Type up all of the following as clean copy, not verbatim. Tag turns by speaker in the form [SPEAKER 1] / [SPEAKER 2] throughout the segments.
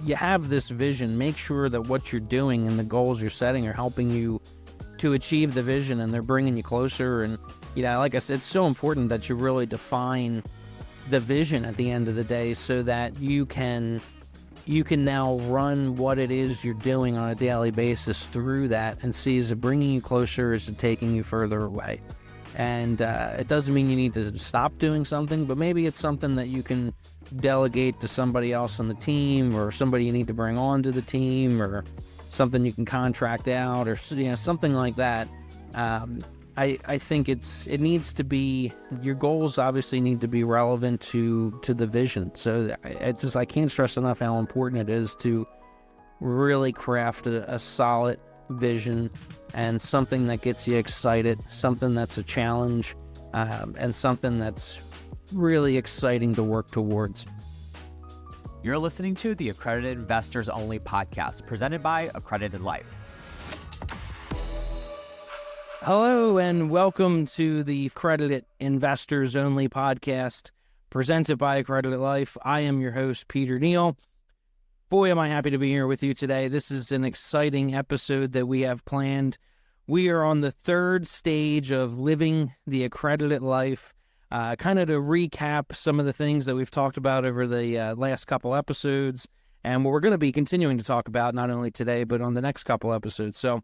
[SPEAKER 1] you have this vision, make sure that what you're doing and the goals you're setting are helping you to achieve the vision, and they're bringing you closer. And, like I said, it's so important that you really define the vision at the end of the day so that you can now run what it is you're doing on a daily basis through that and see, is it bringing you closer, is it taking you further away? And it doesn't mean you need to stop doing something, but maybe it's something that you can delegate to somebody else on the team, or somebody you need to bring on to the team, or something you can contract out, or something like that. I think it needs to be, your goals obviously need to be relevant to the vision. So it's just, I can't stress enough how important it is to really craft a solid vision, and something that gets you excited, something that's a challenge, and something that's really exciting to work towards.
[SPEAKER 2] You're listening to the Accredited Investors Only podcast, presented by Accredited Life.
[SPEAKER 1] Hello, and welcome to the Accredited Investors Only podcast, presented by Accredited Life. I am your host, Peter Neill. Boy, am I happy to be here with you today. This is an exciting episode that we have planned. We are on the third stage of living the accredited life, kind of to recap some of the things that we've talked about over the last couple episodes, and what we're going to be continuing to talk about not only today, but on the next couple episodes. So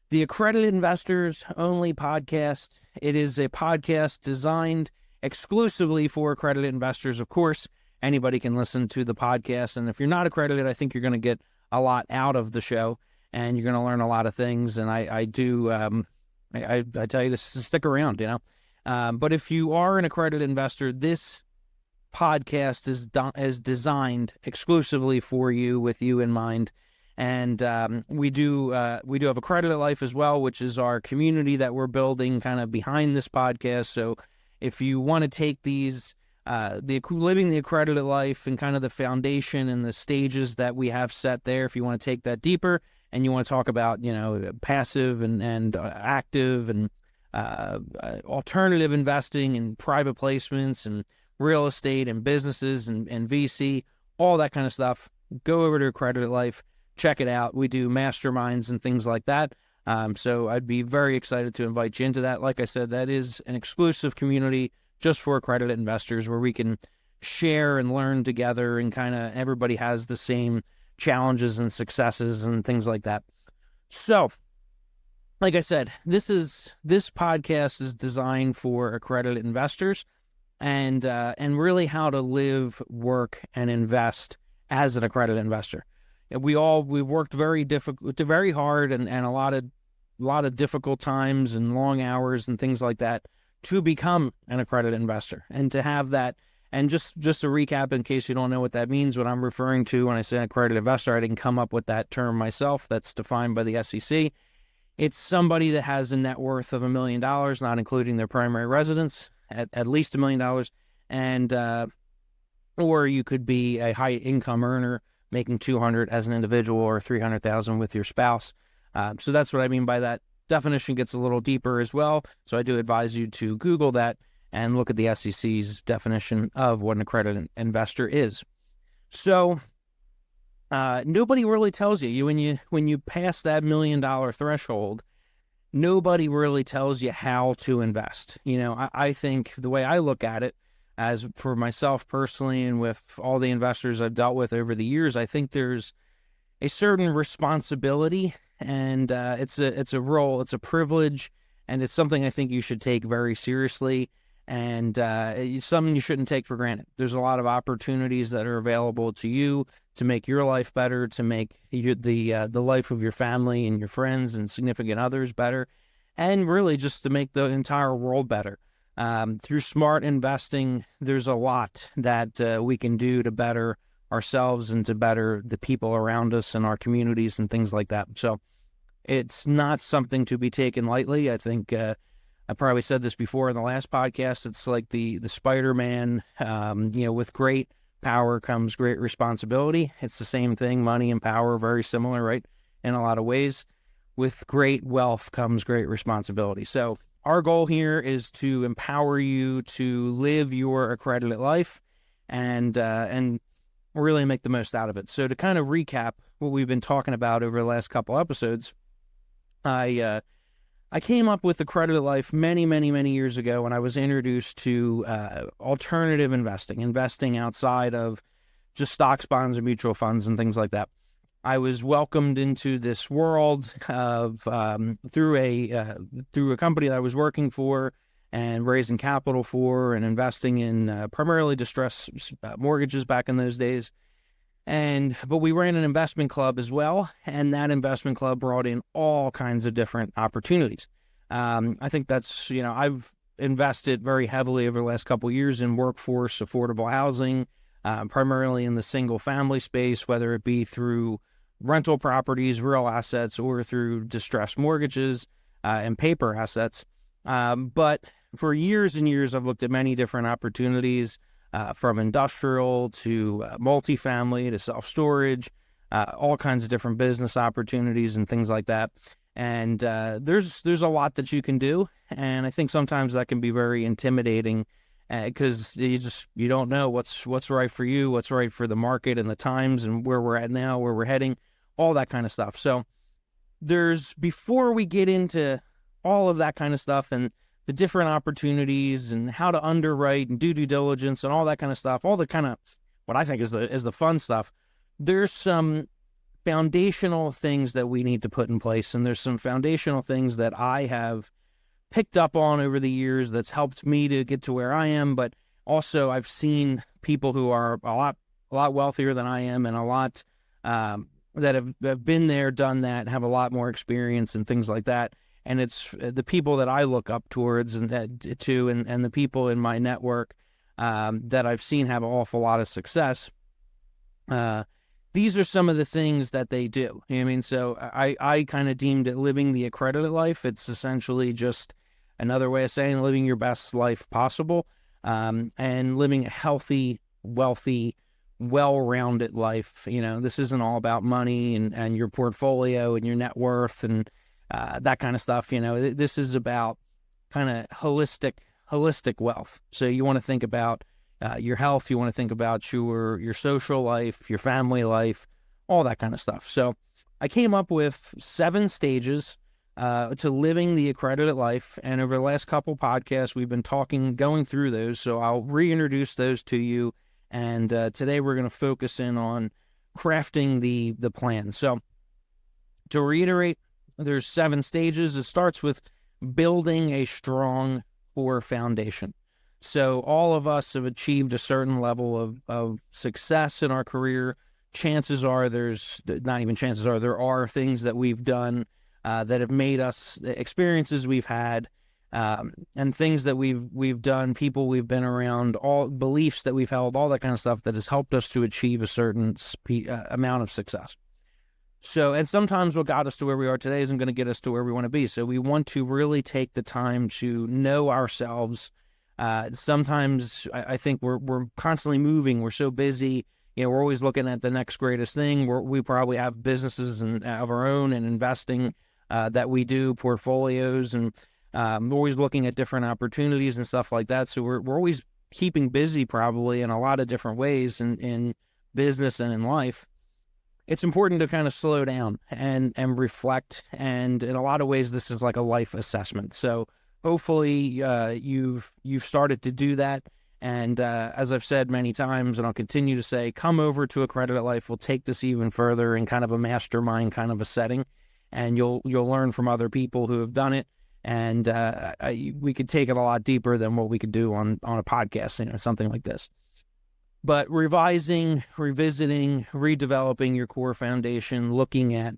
[SPEAKER 1] the Accredited Investors Only podcast, it is a podcast designed exclusively for accredited investors. Of course, anybody can listen to the podcast, and if you're not accredited, I think you're going to get a lot out of the show, and you're going to learn a lot of things. And I tell you this to stick around, But if you are an accredited investor, this podcast is designed exclusively for you, with you in mind. And we do have Accredited Life as well, which is our community that we're building kind of behind this podcast. So if you want to take these, living the accredited life and kind of the foundation and the stages that we have set there, if you want to take that deeper and you want to talk about, passive and active and alternative investing and private placements and real estate and businesses and VC, all that kind of stuff, go over to Accredited Life. Check it out. We do masterminds and things like that. So I'd be very excited to invite you into that. Like I said, that is an exclusive community just for accredited investors, where we can share and learn together, and kind of everybody has the same challenges and successes and things like that. So, like I said, this podcast is designed for accredited investors, and really how to live, work, and invest as an accredited investor. We've worked very hard, and a lot of difficult times and long hours and things like that to become an accredited investor, and to have that. And just to recap, in case you don't know what that means, what I'm referring to when I say accredited investor, I didn't come up with that term myself. That's defined by the SEC. It's somebody that has a net worth of $1 million, not including their primary residence, at least $1 million, and or you could be a high income earner making $200,000 as an individual, or $300,000 with your spouse. So that's what I mean by that. Definition gets a little deeper as well. So I do advise you to Google that and look at the SEC's definition of what an accredited investor is. So nobody really tells you when you pass that $1 million threshold, nobody really tells you how to invest. I think the way I look at it, as for myself personally, and with all the investors I've dealt with over the years, I think there's a certain responsibility, and it's a role, it's a privilege, and it's something I think you should take very seriously, and it's something you shouldn't take for granted. There's a lot of opportunities that are available to you to make your life better, to make the life of your family and your friends and significant others better, and really just to make the entire world better. Through smart investing, there's a lot that we can do to better ourselves and to better the people around us and our communities and things like that. So it's not something to be taken lightly. I think I probably said this before in the last podcast. It's like the Spider-Man, with great power comes great responsibility. It's the same thing. Money and power are very similar, right? In a lot of ways. With great wealth comes great responsibility. So our goal here is to empower you to live your accredited life, and really make the most out of it. So to kind of recap what we've been talking about over the last couple episodes, I came up with Accredited Life many, many, many years ago when I was introduced to alternative investing outside of just stocks, bonds, and mutual funds and things like that. I was welcomed into this world of through a company that I was working for and raising capital for and investing in primarily distressed mortgages back in those days. But we ran an investment club as well, and that investment club brought in all kinds of different opportunities. I think that's, I've invested very heavily over the last couple of years in workforce affordable housing, primarily in the single family space, whether it be through rental properties, real assets, or through distressed mortgages and paper assets. But for years and years, I've looked at many different opportunities, from industrial to multifamily to self-storage, all kinds of different business opportunities and things like that. And there's a lot that you can do, and I think sometimes that can be very intimidating because you don't know what's right for you, what's right for the market and the times and where we're at now, where we're heading, all that kind of stuff. So before we get into all of that kind of stuff and the different opportunities and how to underwrite and do due diligence and all that kind of stuff, all the kind of what I think is the fun stuff, there's some foundational things that we need to put in place. And there's some foundational things that I have picked up on over the years that's helped me to get to where I am. But also I've seen people who are a lot wealthier than I am and a lot that have been there, done that, have a lot more experience and things like that. And it's the people that I look up towards and the people in my network that I've seen have an awful lot of success. These are some of the things that they do. I mean, so I kind of deemed it living the accredited life. It's essentially just another way of saying living your best life possible, and living a healthy, wealthy, well-rounded life. This isn't all about money and your portfolio and your net worth and that kind of stuff. This is about kind of holistic wealth. So you want to think about your health, you want to think about your social life, your family life, all that kind of stuff. So I came up with 7 stages to living the accredited life. And over the last couple podcasts, we've been going through those. So I'll reintroduce those to you. And today we're going to focus in on crafting the plan. So to reiterate, there's 7 stages. It starts with building a strong core foundation. So all of us have achieved a certain level of success in our career. Chances are there are things that we've done that have made us, experiences we've had, and things that we've done, people we've been around, all beliefs that we've held, all that kind of stuff that has helped us to achieve a certain amount of success. So, and sometimes what got us to where we are today isn't going to get us to where we want to be. So we want to really take the time to know ourselves. Sometimes I think we're constantly moving. We're so busy. We're always looking at the next greatest thing. We probably have businesses of our own and investing that we do, portfolios, and we're always looking at different opportunities and stuff like that. So we're always keeping busy probably in a lot of different ways in business and in life. It's important to kind of slow down and reflect. And in a lot of ways, this is like a life assessment. So hopefully you've started to do that. And as I've said many times, and I'll continue to say, come over to Accredited Life. We'll take this even further in kind of a mastermind kind of a setting. And you'll learn from other people who have done it. And we could take it a lot deeper than what we could do on a podcast, something like this. But revising, revisiting, redeveloping your core foundation, looking at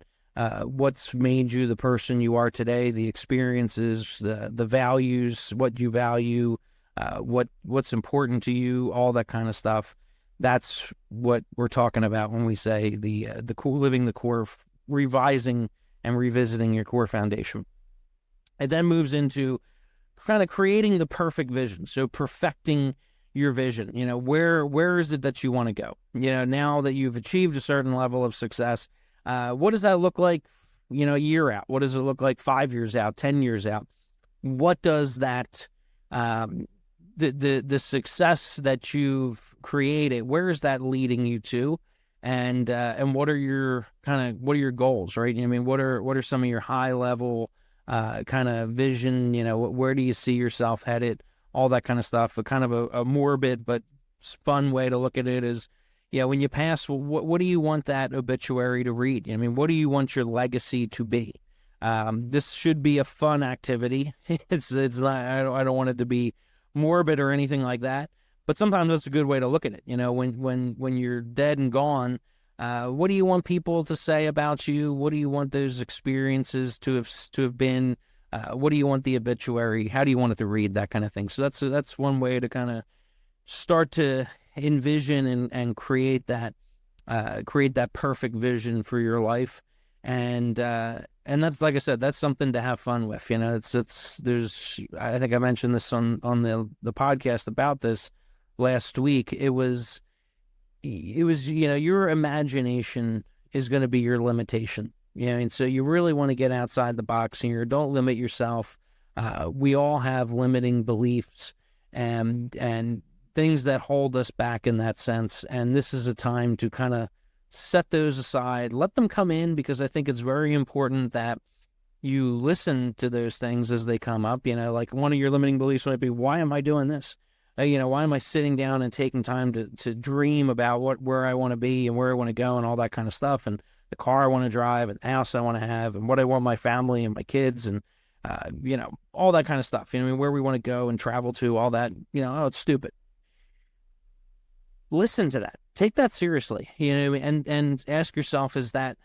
[SPEAKER 1] what's made you the person you are today, the experiences, the values, what you value, what's important to you, all that kind of stuff. That's what we're talking about when we say the core, living the core, revising and revisiting your core foundation. It then moves into kind of creating the perfect vision. So perfecting your vision, where is it that you want to go? Now that you've achieved a certain level of success, what does that look like, a year out? What does it look like 5 years out, 10 years out? What does that the success that you've created, where is that leading you to? And what are your goals, right? I mean, what are some of your high level kind of vision? Where do you see yourself headed? All that kind of stuff. A kind of a morbid but fun way to look at it is, when you pass, what do you want that obituary to read? I mean, what do you want your legacy to be? This should be a fun activity. It's not. I don't want it to be morbid or anything like that. But sometimes that's a good way to look at it. When you're dead and gone, what do you want people to say about you? What do you want those experiences to have been? What do you want the obituary? How do you want it to read? That kind of thing. So that's one way to kind of start to envision and create that perfect vision for your life. And that's, like I said, that's something to have fun with. I think I mentioned this on the podcast about this last week. It was your imagination is going to be your limitation. And so you really want to get outside the box here. Don't limit yourself. We all have limiting beliefs and things that hold us back in that sense. And this is a time to kind of set those aside, let them come in, because I think it's very important that you listen to those things as they come up. Like one of your limiting beliefs might be, why am I doing this? Why am I sitting down and taking time to dream about where I want to be and where I want to go and all that kind of stuff, and the car I want to drive and the house I want to have and what I want my family and my kids and, all that kind of stuff, where we want to go and travel to, all that, it's stupid. Listen to that. Take that seriously, and ask yourself, is that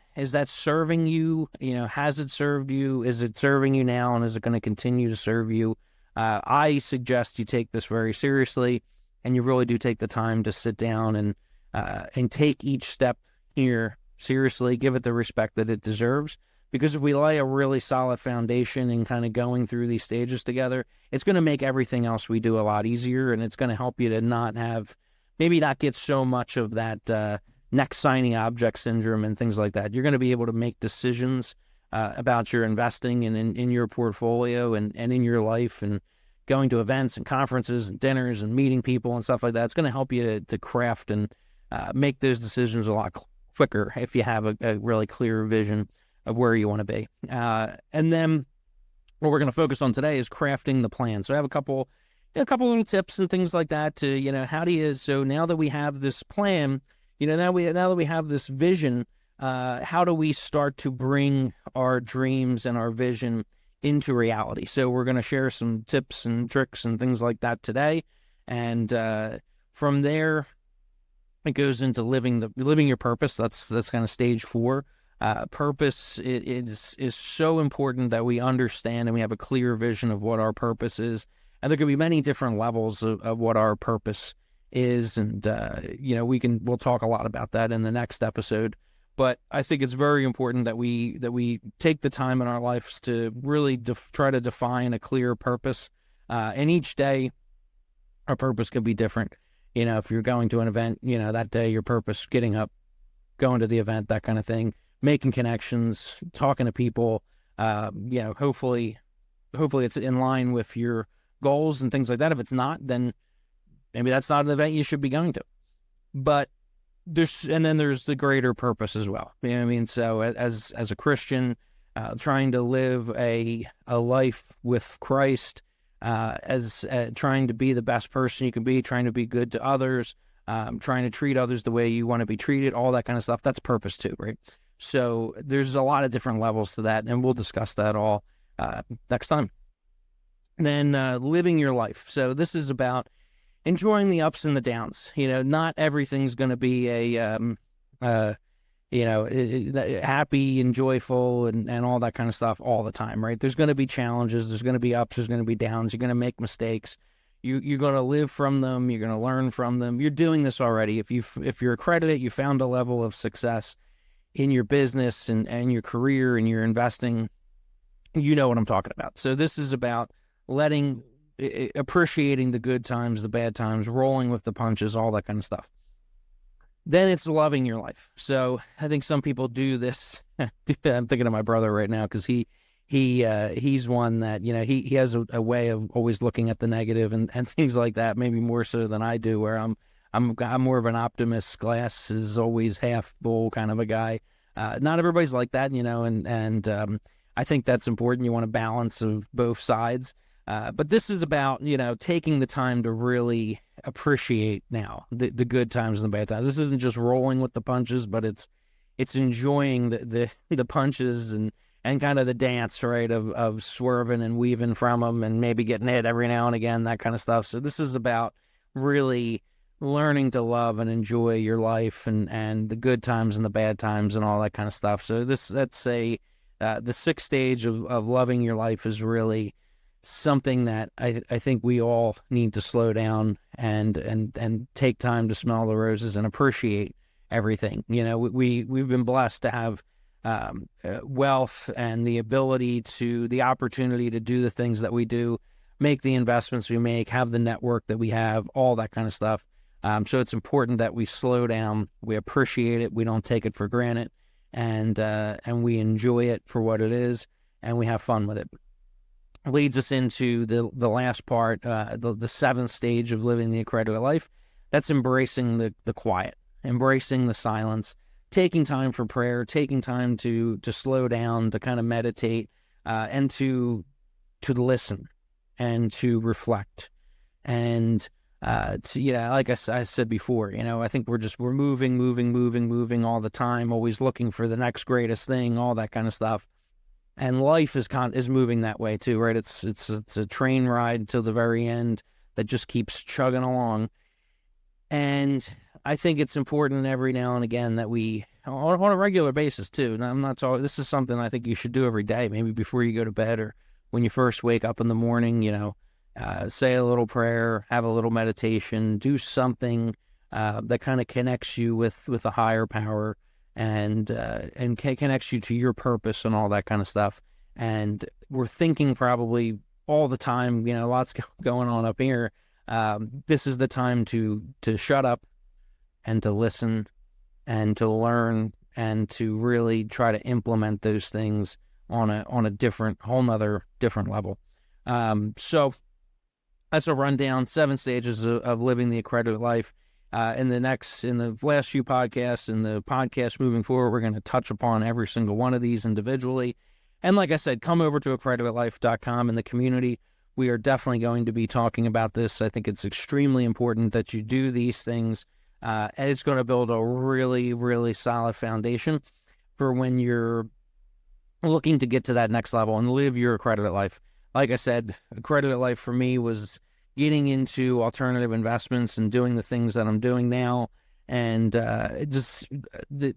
[SPEAKER 1] serving you? Has it served you? Is it serving you now? And is it going to continue to serve you? I suggest you take this very seriously, and you really do take the time to sit down and take each step here seriously, give it the respect that it deserves. Because if we lay a really solid foundation and kind of going through these stages together, it's going to make everything else we do a lot easier, and it's going to help you to not get so much of that next shiny object syndrome and things like that. You're going to be able to make decisions about your investing and in your portfolio and in your life, and going to events and conferences and dinners and meeting people and stuff like that. It's going to help you to craft and make those decisions a lot quicker if you have a really clear vision of where you want to be. And then what we're going to focus on today is crafting the plan. So I have a couple little tips and things like that to, so now that we have this plan, now that we have this vision, how do we start to bring our dreams and our vision into reality? So we're going to share some tips and tricks and things like that today. And from there, it goes into living your purpose. That's kind of stage 4. Purpose is so important that we understand and we have a clear vision of what our purpose is. And there could be many different levels of what our purpose is. And, we'll talk a lot about that in the next episode. But I think it's very important that we take the time in our lives to really try to define a clear purpose. And each day, our purpose could be different. If you're going to an event, that day, your purpose, getting up, going to the event, that kind of thing, making connections, talking to people, hopefully it's in line with your goals and things like that. If it's not, then maybe that's not an event you should be going to. But there's the greater purpose as well. So as a Christian, trying to live a life with Christ, as trying to be the best person you can be, trying to be good to others, trying to treat others the way you want to be treated, all that kind of stuff, that's purpose too, right? So there's a lot of different levels to that, and we'll discuss that all next time. Then living your life. So this is about enjoying the ups and the downs. Not everything's going to be happy and joyful and all that kind of stuff all the time, right? There's going to be challenges. There's going to be ups. There's going to be downs. You're going to make mistakes. You're going to live from them. You're going to learn from them. You're doing this already. If you're accredited, you found a level of success in your business and your career and your investing, you know what I'm talking about. So this is about appreciating the good times, the bad times, rolling with the punches, all that kind of stuff. Then it's loving your life. So I think some people do this. I'm thinking of my brother right now because he he's one that, he has a way of always looking at the negative and things like that, maybe more so than I do, where I'm more of an optimist, glass is always half full kind of a guy. Not everybody's like that, and I think that's important. You want a balance of both sides. But this is about, taking the time to really appreciate now the good times and the bad times. This isn't just rolling with the punches, but it's enjoying the punches and kind of the dance, right, of swerving and weaving from them and maybe getting hit every now and again, that kind of stuff. So this is about really learning to love and enjoy your life and the good times and the bad times and all that kind of stuff. So the sixth stage of loving your life is really something that I think we all need to slow down and take time to smell the roses and appreciate everything. We've been blessed to have wealth and the opportunity to do the things that we do, make the investments we make, have the network that we have, all that kind of stuff. So it's important that we slow down, we appreciate it, we don't take it for granted, and we enjoy it for what it is, and we have fun with it. Leads us into the last part, the seventh stage of living the accredited life. That's embracing the quiet, embracing the silence, taking time for prayer, taking time to slow down, to kind of meditate, and to listen and to reflect. And like I said before, I think we're moving all the time, always looking for the next greatest thing, all that kind of stuff. And life is moving that way too, right? It's a train ride till the very end that just keeps chugging along. And I think it's important every now and again that we, on a regular basis too, and I'm not talking, this is something I think you should do every day, maybe before you go to bed or when you first wake up in the morning, say a little prayer, have a little meditation, do something that kind of connects you with a higher power and connects you to your purpose and all that kind of stuff. And we're thinking probably all the time, lots going on up here. This is the time to shut up and to listen and to learn and to really try to implement those things on a whole nother different level. So that's a rundown, 7 stages of living the accredited life. In the last few podcasts and the podcast moving forward, we're going to touch upon every single one of these individually. And like I said, come over to accreditedlife.com in the community. We are definitely going to be talking about this. I think it's extremely important that you do these things. And it's going to build a really, really solid foundation for when you're looking to get to that next level and live your accredited life. Like I said, accredited life for me was getting into alternative investments and doing the things that I'm doing now. And I didn't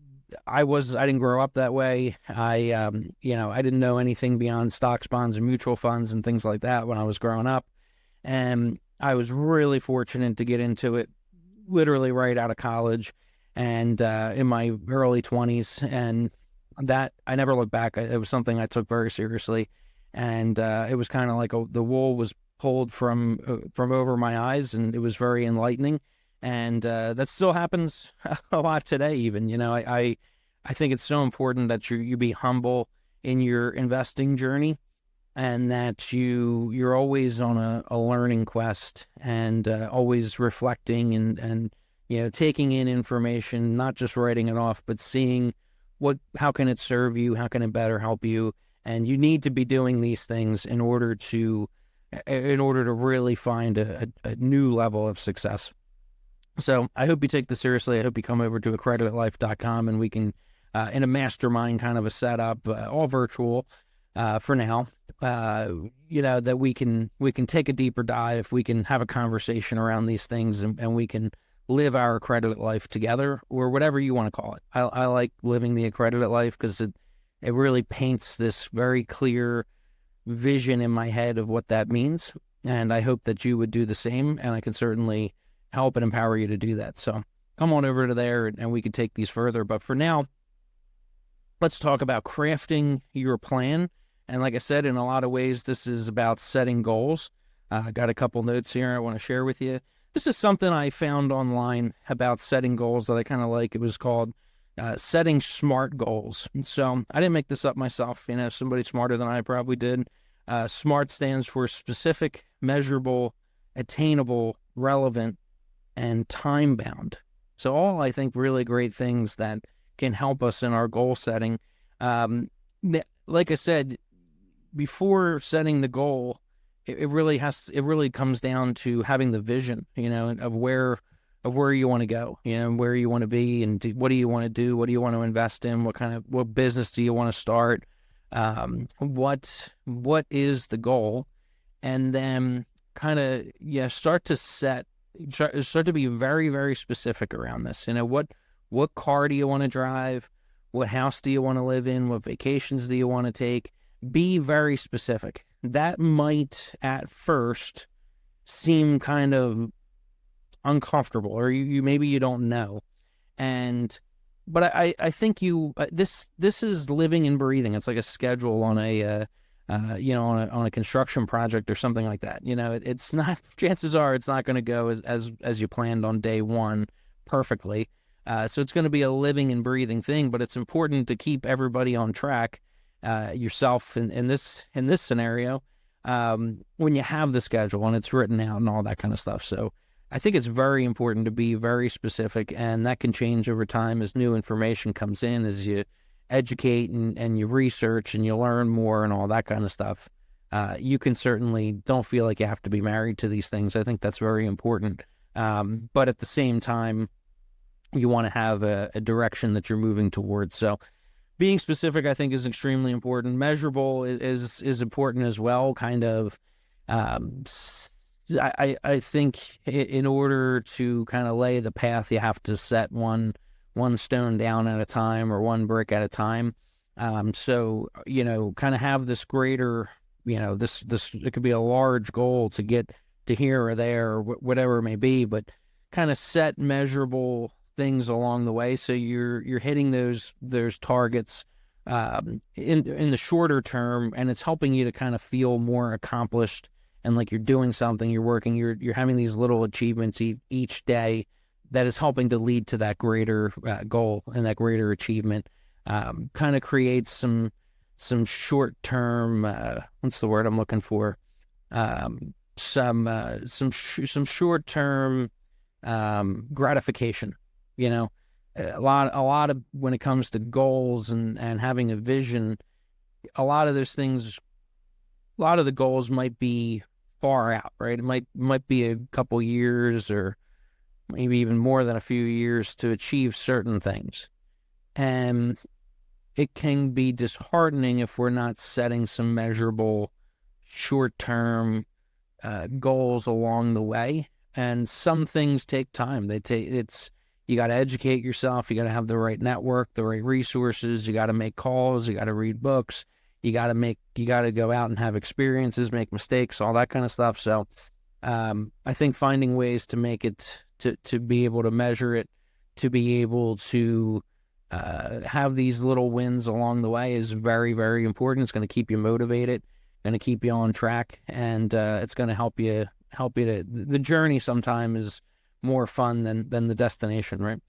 [SPEAKER 1] grow up that way. I didn't know anything beyond stocks, bonds, and mutual funds and things like that when I was growing up. And I was really fortunate to get into it literally right out of college and in my early 20s. And that, I never looked back. It was something I took very seriously. And it was kind of like the wool was pulled from over my eyes, and it was very enlightening. And that still happens a lot today even. I think it's so important that you be humble in your investing journey, and that you're always on a learning quest, and always reflecting and taking in information, not just writing it off, but seeing how can it serve you, how can it better help you. And you need to be doing these things in order to really find a new level of success. So I hope you take this seriously. I hope you come over to accreditedlife.com and we can, in a mastermind kind of a setup, all virtual for now, that we can take a deeper dive. We can have a conversation around these things, and we can live our accredited life together, or whatever you want to call it. I like living the accredited life because it really paints this very clear vision in my head of what that means. And I hope that you would do the same, and I can certainly help and empower you to do that. So come on over to there and we can take these further. But for now, let's talk about crafting your plan. And like I said, in a lot of ways, this is about setting goals. I got a couple notes here I want to share with you. This is something I found online about setting goals that I kind of like. It was called setting SMART goals. So I didn't make this up myself. Somebody smarter than I probably did. SMART stands for specific, measurable, attainable, relevant, and time bound. So all, I think, really great things that can help us in our goal setting. Like I said, before setting the goal, it really comes down to having the vision, of where you want to go, where you want to be, and what do you want to do? What do you want to invest in? What business do you want to start? What is the goal? And then start to be very, very specific around this. What car do you want to drive? What house do you want to live in? What vacations do you want to take? Be very specific. That might at first seem kind of uncomfortable, or maybe you don't know. But I think this is living and breathing. It's like a schedule on a on a construction project or something like that. It's not. Chances are it's not going to go as you planned on day one perfectly. So it's going to be a living and breathing thing. But it's important to keep everybody on track. Yourself in this scenario, when you have the schedule and it's written out and all that kind of stuff. So I think it's very important to be very specific, and that can change over time as new information comes in, as you educate and you research and you learn more and all that kind of stuff. You can certainly don't feel like you have to be married to these things. I think that's very important. But at the same time, you want to have a direction that you're moving towards. So being specific, I think, is extremely important. Measurable is important as well. I think in order to kind of lay the path, you have to set one stone down at a time, or one brick at a time. So kind of have this greater, this it could be a large goal to get to here or there, or whatever it may be, but kind of set measurable things along the way, so you're hitting those targets in the shorter term, and it's helping you to kind of feel more accomplished and like you're doing something, you're working, you're having these little achievements each day that is helping to lead to that greater goal and that greater achievement. Kind of creates some short term, what's the word I'm looking for? Some short term gratification. A lot of when it comes to goals and having a vision, a lot of those things, a lot of the goals might be far out, right? It might be a couple years, or maybe even more than a few years to achieve certain things. And it can be disheartening if we're not setting some measurable short-term goals along the way. And some things take time. You got to educate yourself. You got to have the right network, the right resources. You got to make calls. You got to read books. You got to go out and have experiences, make mistakes, all that kind of stuff. So I think finding ways to make it, to be able to measure it, to be able to have these little wins along the way is very, very important. It's going to keep you motivated, going to keep you on track, and it's going to help you to, the journey sometimes is more fun than the destination, right?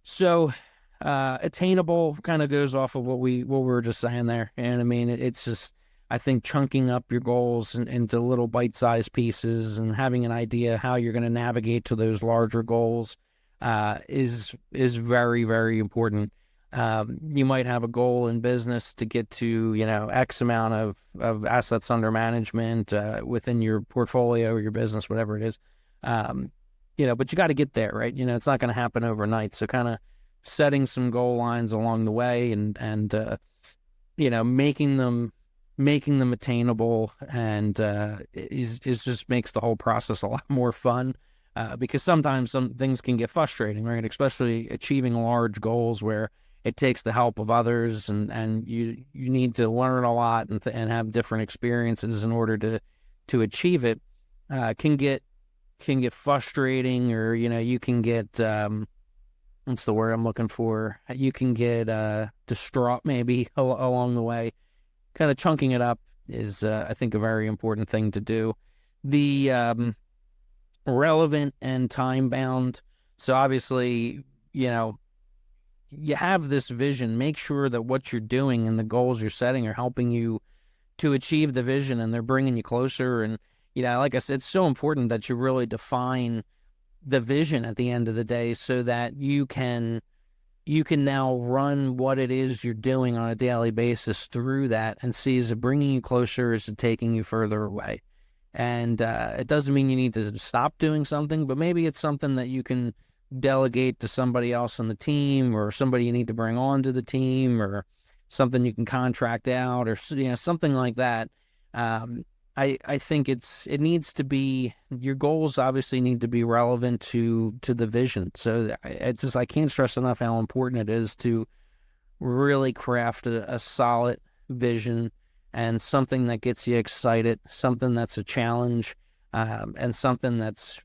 [SPEAKER 1] So attainable kind of goes off of what we were just saying there. And I mean, it's just, I think chunking up your goals into little bite-sized pieces and having an idea how you're going to navigate to those larger goals is very, very important. You might have a goal in business to get to, X amount of assets under management within your portfolio or your business, whatever it is. But you got to get there, right? It's not going to happen overnight. So kind of setting some goal lines along the way and making them attainable, and is just makes the whole process a lot more fun. Because sometimes some things can get frustrating, right? Especially achieving large goals where it takes the help of others, and you need to learn a lot and have different experiences in order to achieve it. Can get frustrating, or you can get what's the word I'm looking for? You can get distraught maybe along the way. Kind of chunking it up is I think a very important thing to do. The relevant and time bound. So obviously, you have this vision, make sure that what you're doing and the goals you're setting are helping you to achieve the vision, and they're bringing you closer. And, like I said, it's so important that you really define the vision at the end of the day so that you can now run what it is you're doing on a daily basis through that and see, is it bringing you closer, is it taking you further away? And it doesn't mean you need to stop doing something, but maybe it's something that you can delegate to somebody else on the team, or somebody you need to bring on to the team, or something you can contract out, or something like that. I think it needs to be, your goals obviously need to be relevant to the vision. So it's just, I can't stress enough how important it is to really craft a solid vision, and something that gets you excited, something that's a challenge, and something that's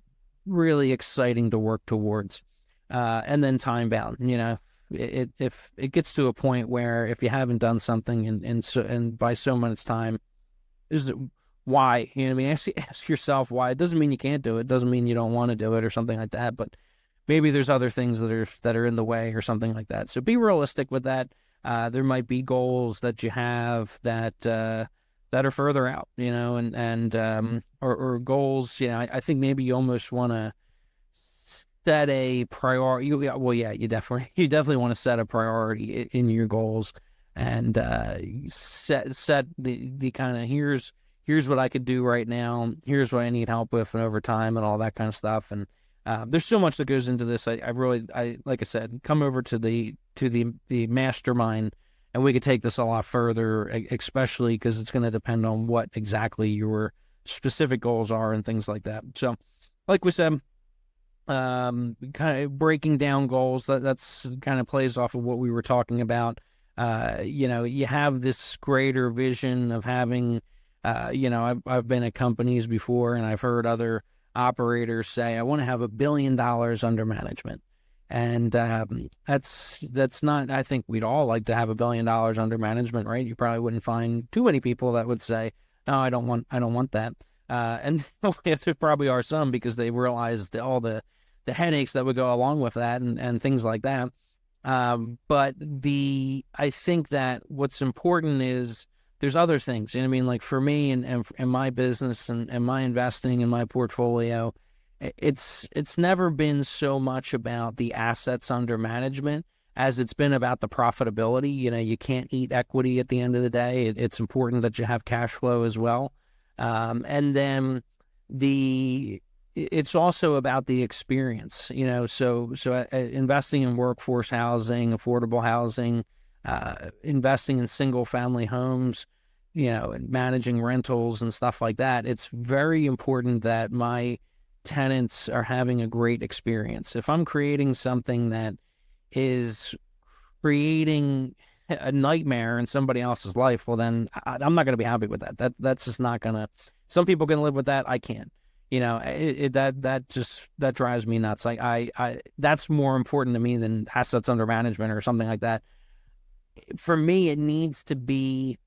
[SPEAKER 1] really exciting to work towards. And then time bound. If it gets to a point where if you haven't done something and by so much time, is it why? Ask yourself why. It doesn't mean you can't do it. It doesn't mean you don't want to do it or something like that. But maybe there's other things that are in the way or something like that. So be realistic with that. There might be goals that you have that are further out, or goals. I think maybe you almost want to set a priority. Well, yeah, you definitely want to set a priority in your goals, and set the kind of, here's what I could do right now. Here's what I need help with, and over time, and all that kind of stuff. And there's so much that goes into this. I really, like I said, come over to the mastermind, and we could take this a lot further, especially because it's going to depend on what exactly your specific goals are and things like that. So, like we said, kind of breaking down goals, that's kind of plays off of what we were talking about. You have this greater vision of having, I've been at companies before, and I've heard other operators say, I want to have $1 billion under management. And that's not, I think we'd all like to have $1 billion under management, right? You probably wouldn't find too many people that would say, no, I don't want that. And there probably are some, because they realize all the headaches that would go along with that, and things like that. But I think that what's important is there's other things. Like for me and my business and my investing in my portfolio, it's never been so much about the assets under management as it's been about the profitability. You can't eat equity at the end of the day. It's important that you have cash flow as well. And then it's also about the experience, so investing in workforce housing, affordable housing, investing in single family homes, and managing rentals and stuff like that. It's very important that my tenants are having a great experience. If I'm creating something that is creating a nightmare in somebody else's life, well, then I'm not going to be happy with that. That's just not going to, some people can live with that. I can't. That drives me nuts. I that's more important to me than assets under management or something like that. For me, it needs to be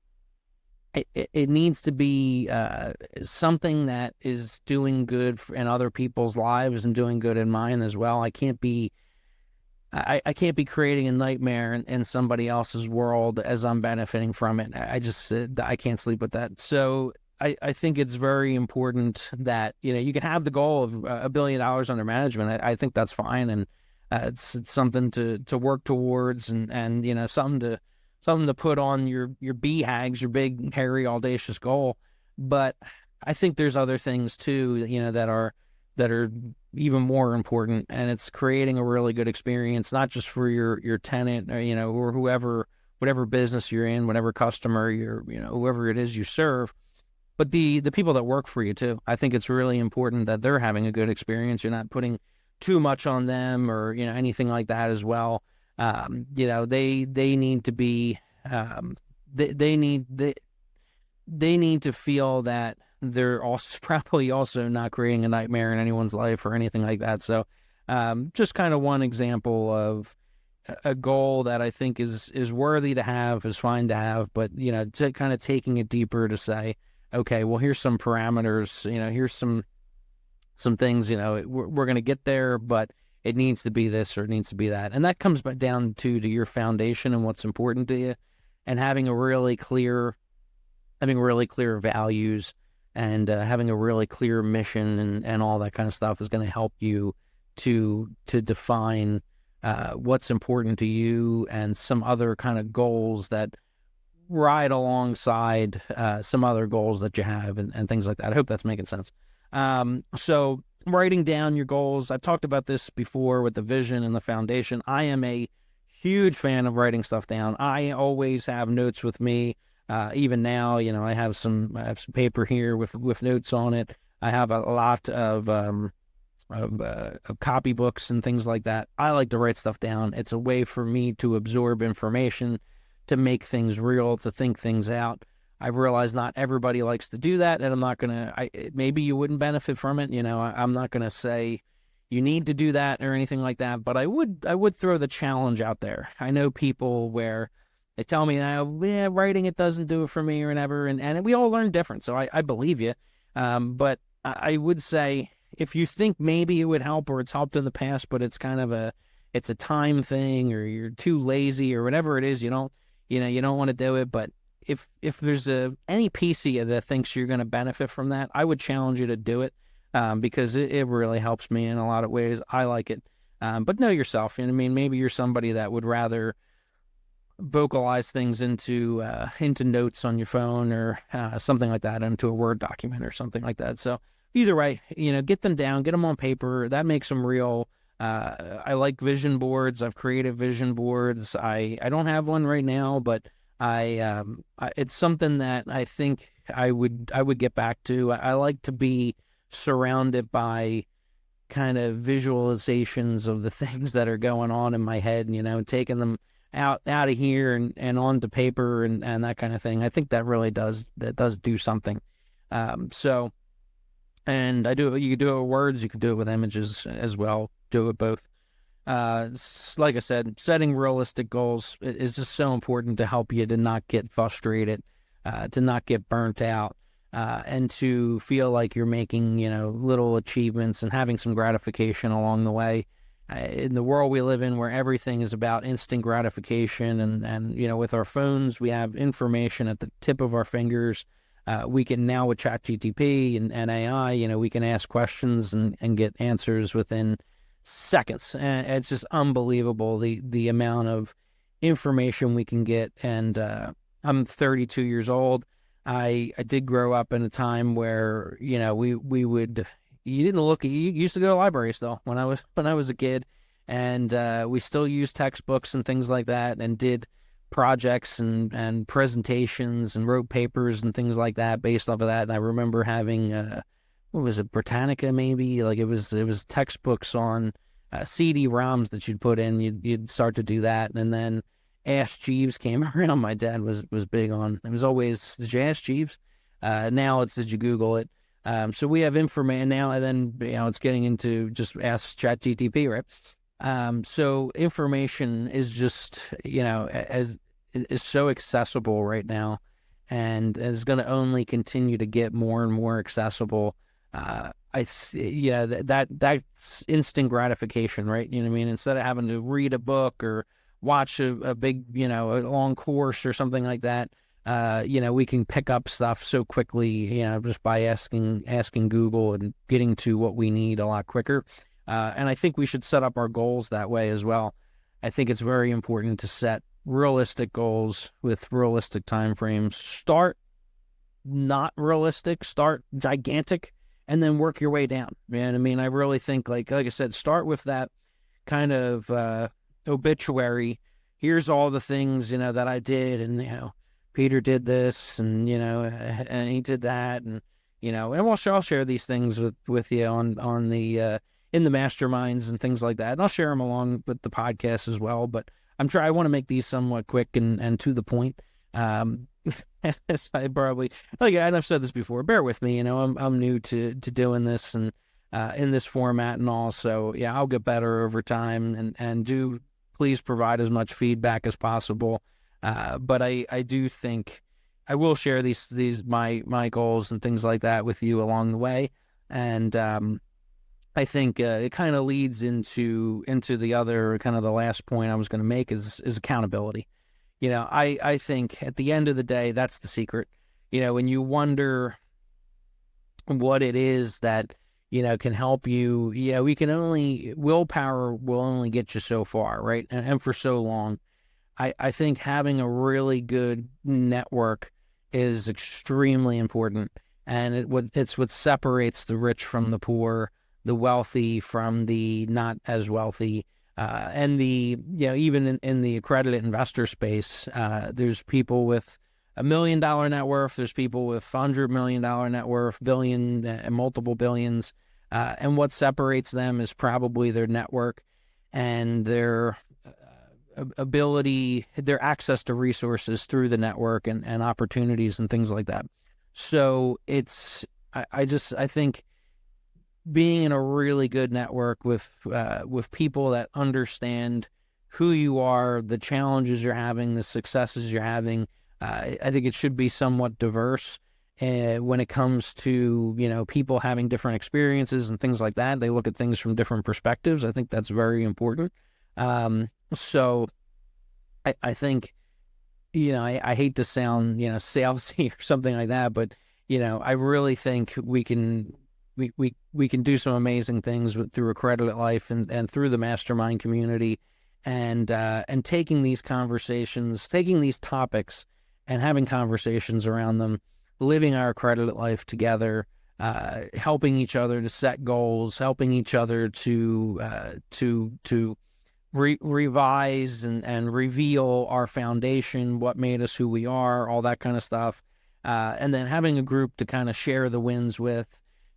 [SPEAKER 1] something that is doing good in other people's lives and doing good in mine as well. I can't be creating a nightmare in somebody else's world as I'm benefiting from it. I can't sleep with that. So I think it's very important that, you can have the goal of $1 billion under management. I think that's fine. And it's something to work towards, and something to put on your BHAGs, your big, hairy, audacious goal. But I think there's other things too, that are even more important, and it's creating a really good experience, not just for your tenant, or, or whatever business you're in, whatever customer whoever it is you serve, but the people that work for you too. I think it's really important that they're having a good experience. You're not putting too much on them, or anything like that as well. They need to be they need to feel that they're also probably also not creating a nightmare in anyone's life or anything like that. So just kind of one example of a goal that I think is worthy to have, is fine to have, but to kind of taking it deeper to say, okay, well, here's some parameters, here's some things, we're going to get there, but it needs to be this or it needs to be that. And that comes back down to your foundation and what's important to you, and having really clear values, and having a really clear mission and all that kind of stuff is going to help you to define what's important to you, and some other kind of goals that ride alongside some other goals that you have, and things like that. I hope that's making sense. So writing down your goals, I've talked about this before with the vision and the foundation. I am a huge fan of writing stuff down. I always have notes with me. Even now, I have some paper here with notes on it. I have a lot of copybooks and things like that. I like to write stuff down. It's a way for me to absorb information, to make things real, to think things out. I've realized not everybody likes to do that, and I'm not gonna. Maybe you wouldn't benefit from it. I'm not gonna say you need to do that or anything like that. But I would throw the challenge out there. I know people where they tell me, writing it doesn't do it for me or whatever, and we all learn different. So I believe you. But I would say, if you think maybe it would help, or it's helped in the past, but it's kind of it's a time thing, or you're too lazy or whatever it is, you don't want to do it. But if there's any piece of you that thinks you're going to benefit from that, I would challenge you to do it, because it really helps me in a lot of ways. I like it. But know yourself. Maybe you're somebody that would rather vocalize things into notes on your phone, or something like that, into a Word document or something like that. So either way, get them down, get them on paper. That makes them real. I like vision boards. I've created vision boards. I don't have one right now, but it's something that I think I would get back to. I like to be surrounded by kind of visualizations of the things that are going on in my head, taking them out of here and onto paper and that kind of thing. I think that really does do something. So, and you can do it with words, you can do it with images as well, do it both. Like I said, setting realistic goals is just so important to help you to not get frustrated, to not get burnt out, and to feel like you're making, little achievements and having some gratification along the way. In the world we live in, where everything is about instant gratification, and with our phones, we have information at the tip of our fingers. We can now, with ChatGPT and AI, we can ask questions and get answers within seconds. And it's just unbelievable the amount of information we can get. And I'm 32 years old. I did grow up in a time where we would. You didn't look at, you used to go to libraries though when I was a kid, and we still used textbooks and things like that, and did projects and presentations and wrote papers and things like that based off of that. And I remember having what was it, Britannica maybe? Like it was textbooks on CD-ROMs that you'd put in. You'd start to do that, and then Ask Jeeves came around. My dad was big on. It was always, did you ask Jeeves? Now it's, did you Google it? So we have information now, and then it's getting into just ask ChatGPT, right? So information is just is so accessible right now, and is going to only continue to get more and more accessible. That's instant gratification, right? You know what I mean? Instead of having to read a book or watch a big a long course or something like that. We can pick up stuff so quickly, just by asking Google and getting to what we need a lot quicker. And I think we should set up our goals that way as well. I think it's very important to set realistic goals with realistic timeframes. Start not realistic, start gigantic, and then work your way down. Man, I mean, I really think, like I said, start with that kind of obituary. Here's all the things, that I did, and, Peter did this, and and he did that, and I'll share these things with you on the in the masterminds and things like that, and I'll share them along with the podcast as well. But I want to make these somewhat quick and to the point. As I probably, and I've said this before, bear with me. I'm new to doing this and in this format and all. So yeah, I'll get better over time, and do please provide as much feedback as possible. But I do think I will share these my goals and things like that with you along the way. And I think it kind of leads into the other kind of the last point I was going to make is accountability. I think at the end of the day, that's the secret. When you wonder what it is that, can help you, willpower will only get you so far, right? And for so long. I think having a really good network is extremely important. And it's what separates the rich from the poor, the wealthy from the not as wealthy. And even in the accredited investor space, there's people with $1 million net worth, there's people with $100 million net worth, billion and multiple billions. And what separates them is probably their network and their ability, their access to resources through the network and opportunities and things like that. So I think being in a really good network with people that understand who you are, the challenges you're having, the successes you're having, I think it should be somewhat diverse. When it comes to, people having different experiences and things like that, they look at things from different perspectives. I think that's very important. So I think, I hate to sound, salesy or something like that, but, I really think we can do some amazing things through Accredited Life and through the mastermind community and taking these conversations, taking these topics and having conversations around them, living our accredited life together, helping each other to set goals, helping each other to revise and reveal our foundation, what made us who we are, all that kind of stuff. And then having a group to kind of share the wins with,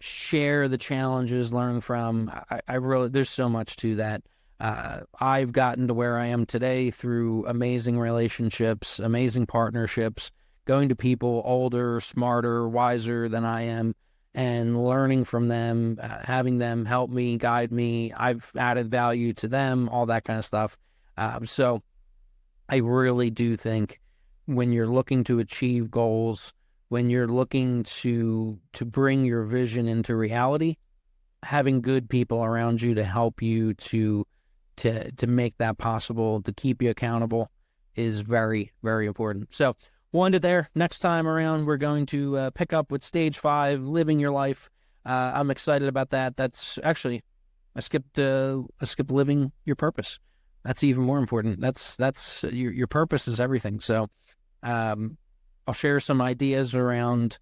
[SPEAKER 1] share the challenges, learn from. I really, there's so much to that. I've gotten to where I am today through amazing relationships, amazing partnerships, going to people older, smarter, wiser than I am, and learning from them, having them help me, guide me. I've added value to them, all that kind of stuff. So I really do think when you're looking to achieve goals, when you're looking to bring your vision into reality, having good people around you to help you to make that possible, to keep you accountable is very, very important. So we'll end it there. Next time around, we're going to pick up with stage 5, living your life. I'm excited about that. That's actually, I skipped living your purpose. That's even more important. That's your purpose is everything. So I'll share some ideas around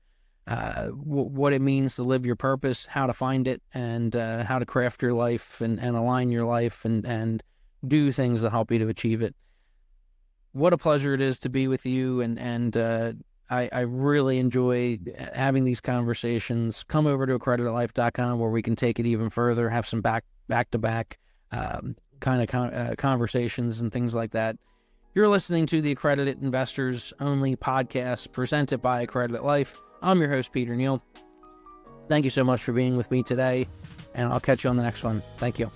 [SPEAKER 1] what it means to live your purpose, how to find it, and how to craft your life and align your life and do things that help you to achieve it. What a pleasure it is to be with you, and I really enjoy having these conversations. Come over to accreditedlife.com where we can take it even further, have some back-to-back conversations and things like that. You're listening to the Accredited Investors Only podcast presented by Accredited Life. I'm your host, Peter Neill. Thank you so much for being with me today, and I'll catch you on the next one. Thank you.